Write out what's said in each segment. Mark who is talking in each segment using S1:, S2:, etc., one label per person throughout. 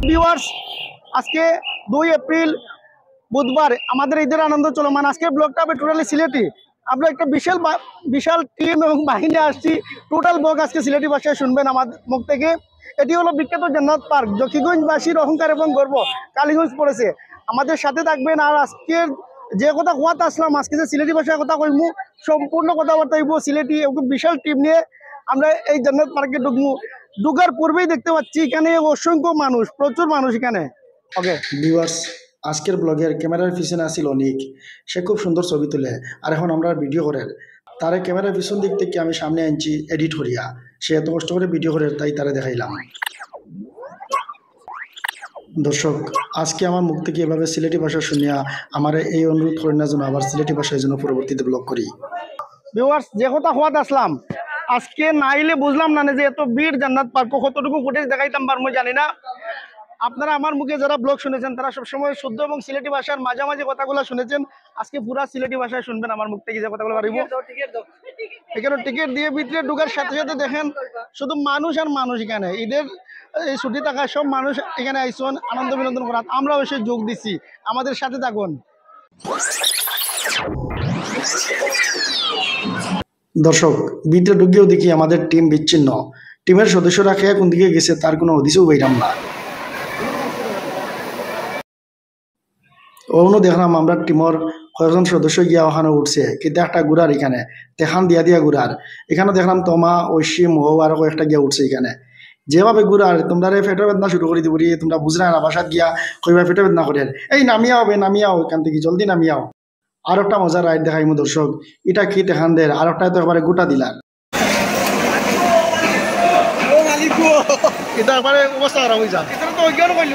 S1: Viewers, আজকে 2 April বুধবার আমাদের ঈদের আনন্দ চলমান। আজকে ব্লগটা হবে টোটালি সিলেটি। আমরা একটা বিশাল টিম এবং বাহিনী আসছি। টোটাল ব্লগ আজকে সিলেটি ভাষায় শুনবেন আমাদের মুখ থেকে। এটি হলো বিখ্যাত জান্নাত পার্ক, জকিগঞ্জবাসীর অহংকার এবং গর্ব। কালীগঞ্জ পড়েছে, আমাদের সাথে থাকবেন। আর আজকের যে কথা কোয়াতে আসলাম, আজকে যে সিলেটি ভাষায় কথা কইমু, সম্পূর্ণ কথাবার্তা হইব সিলেটি। এবং বিশাল টিম নিয়ে আমরা এই জান্নাত পার্কে ঢুকমু। ঢুকার পূর্বেই দেখতে পাচ্ছি এখানে অসংখ্য মানুষ, প্রচুর মানুষ এখানে। ওকে
S2: ভিউয়ার্স, আজকের ব্লগের ক্যামেরার পিছনে আসিল অনেক, সে খুব সুন্দর ছবি তুলে। আর এখন আমরা ভিডিও করেন, তারে ক্যামেরার পিছন দিক থেকে আমি সামনে আনছি এডিট করিয়া। সে এত কষ্ট করে ভিডিও করে, তাই তারে দেখাইলাম। দর্শক, আজকে আমার মুখ থেকে এভাবে সিলেটি ভাষা শুনিয়া আমার এই অনুরোধ করেন না যেন আবার সিলেটি ভাষায় যেন পরবর্তীতে ব্লগ করি।
S1: ভিউয়ার্স, যে কথা হওয়াত আসলাম, আজকে না আইলে বুঝলাম না যে এত বীর জান্নাত পার্ক কতটুকু ফুটেজ দেখাইতাম পারবো জানি না। আপনারা আমার মুখে যারা ব্লগ শুনেছেন তারা সবসময় শুদ্ধ এবং সিলেটি ভাষার মাঝামাঝি কথাগুলো শুনেছেন। আজকে পুরা সিলেটি ভাষায় শুনবেন আমার মুখ থেকে যে কথাগুলো পারিব। এখানে টিকিট দিয়ে ভিতরে ঢুকার সাথে সাথে দেখেন শুধু মানুষ আর মানুষ। এখানে ঈদের এই ছুটি থাকা সব মানুষ এখানে আইসন আনন্দ বিনোদন করার। আমরা অবশ্যই যোগ দিচ্ছি, আমাদের সাথে থাকুন।
S2: দর্শক, ভিতরে ঢুকেও দেখি আমাদের টিম বিচ্ছিন্ন। টিমের সদস্যরা খেয়ে কোন দিকে গেছে তার কোনো হদিসও পাইলাম না। অন্য দেখলাম আমরা টিমর কয়েকজন সদস্য গিয়া ওখানে উঠছে, কিন্তু একটা গুড়ার এখানে দেখান দিয়া গুড়ার। এখানে দেখলাম তোমা, ঐশী, মৌ আরো কয়েকটা গিয়া উঠছে এখানে। যেভাবে গুড়ার তোমরা পেটের বেদনা শুরু করে দিব, তোমরা বুঝলে না বাসাত গিয়া কইবা পেটের বেদনা করে, এই নামিয়াও নামিয়াও এখান থেকে, জলদি নামিয়াও। আর একটা মজার রাইড দেখাইমু দর্শক, এটা কি দেখান দের, আর একটা তো এবারে গোটা দিলার।
S1: এটা একবারে অবস্থা খারাপ হয়ে যায়। এটা তো অজ্ঞান করলি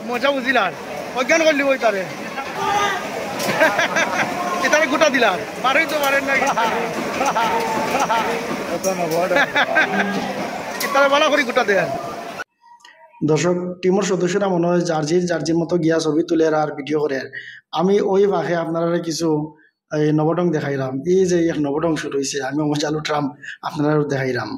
S1: মজা বুঝিলার, অজ্ঞান করলি ওই তারে এটারে গোটা দিলার, পারেই তো পারেন না এটারে ভালো করে গোটা দেন।
S2: দর্শক, টিমের সদস্যরা মনে হয় জার্জির মতো গিয়া ছবি তুলে আর ভিডিও করে। আমি ওই ভাগে আপনারা কিছু এই নবডং দেখাইলাম। এই যে এক নবডং শুরু হয়েছে, আমি মজা লুটলাম, আপনারা দেখাইলাম।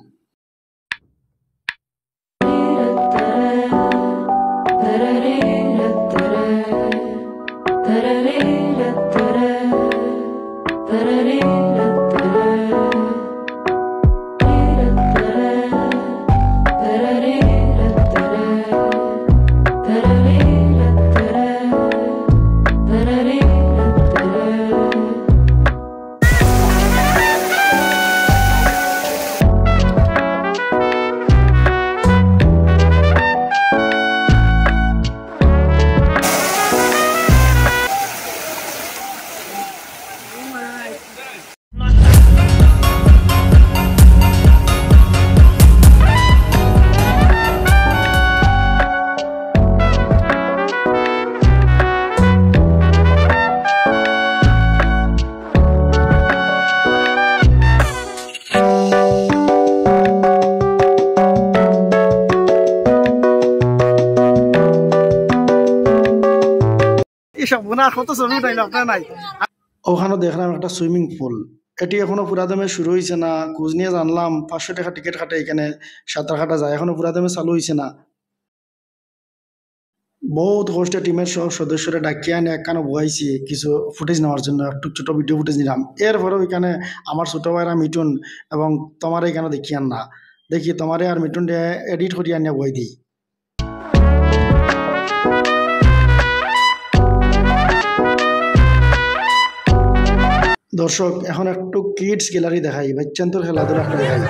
S2: ওখানে দেখলাম একটা সুইমিং পুল, এটি এখনো পুরাদমে শুরু হয়েছে না। খোঁজ নিয়ে জানলাম 500 টাকা টিকিট কাটে এখানে সাঁতার কাটা যায়, এখনো পুরাদমে চালু হয়েছে না। বহুত কষ্টে টিমের সব সদস্যরা ডাকিয়ে আনে একখানে বহাইছি কিছু ফুটেজ নেওয়ার জন্য, একটু ছোট ভিডিও ফুটেজ নিলাম। এরপরেও এখানে আমার ছোট ভাইরা মিটুন এবং তোমার এখানে দেখিয়ান না, দেখি তোমারে আর মিটুন এডিট করিয়া আনিয়া বই দিই। দর্শক, এখন একটু কিডস গ্যালারি দেখাই, বাচ্চান্তর খেলাধুলা একটা দেখাই।